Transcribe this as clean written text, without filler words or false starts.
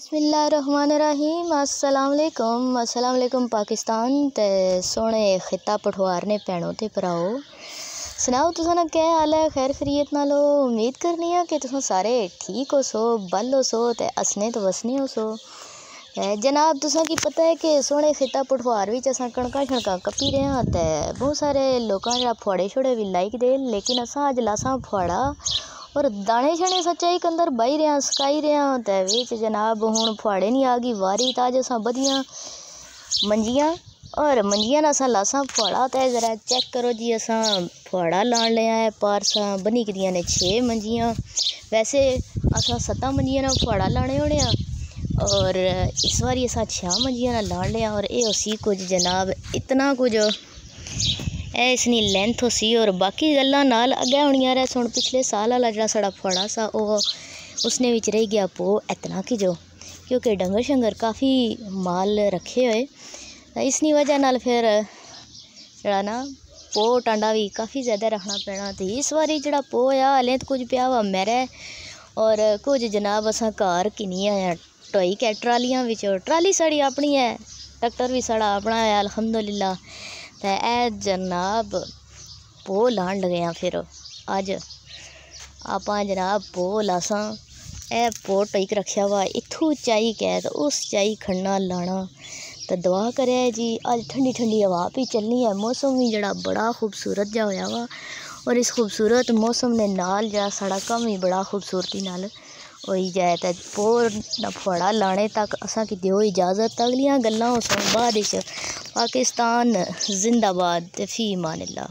बिस्मिल्लाहिर्रहमानिर्रहीम। अस्सलाम वालेकुम पाकिस्तान ते सोने खिता पठवार ने भैनों ते भराओ सनाओ तुसां क्या हाल है। खैर खैरियत नाल हो। उम्मीद करनी है कि तुम सारे ठीक हो सो बल हो सो ते हसने तो वसने हो सो। जनाब तुसां की पता है कि सोने खिता पठवार विच असां कणकां शणकां कपी रहे हैं ते बहुत सारे लोगों जरा फुआड़े छुड़े भी लाइक दे, लेकिन असां अज लासां फुआड़ा और दाने शने सच्चाई के अंदर बही रहे सकाई रहे ते विच जनाब हुण फुआड़े नहीं आ गई वारी ताज असां बदियां मंजियां और मंजियां असां लासां फुआड़ा ते जरा चेक करो जी असां फुआड़ा लान लिया है पारसा बनी कदियां ने 6 मंजियां। वैसे असां 7 मंजियां ना फुआड़ा लाने होने और इस बारी असां 6 मंजियां ना लान लिया और ये उसी कुछ जनाब इतना कुछ इसनी लेंथ सी और बाकी गल्लां नाल अगे होनियां रह सुन। पिछले साल वाला जो साड़ा फुआड़ा सा उसने विच रह गया पो इतना कि जो क्योंकि डंगर शंगर काफ़ी माल रखे हुए इसनी वजह नाल फिर जरा ना पो टांडा भी काफ़ी ज़्यादा रखना पैना। तो इस बारी जरा पो आ हलें तो कुछ पिया वा मेरे और कुछ जनाब असां घर किनी आया ढोई के ट्रालियां विच। ट्राली साड़ी अपनी है, ट्रैक्टर भी साड़ा अपना है अल्हम्दुलिल्लाह। तो ए जनाब पो लान लगे हैं फिर अज आप जनाब पो लासां ए पो टोईक रखा वा इत्थू चाई कै तो उस चाई खड़ना लाना। तो दुआ करे जी अज ठंडी ठंडी हवा भी चलनी है, मौसम भी जड़ा बड़ा खूबसूरत जा होया वा और इस खूबसूरत मौसम ने नाल जड़ा साड़ा कम भी बड़ा खूबसूरती नाल होई जाए। तो पो फुआड़ा लाने तक असां की दिओ इजाज़त। अगलियां गल्लां सुन बाद पाकिस्तान जिंदाबाद ते फी ईमानिल्लाह।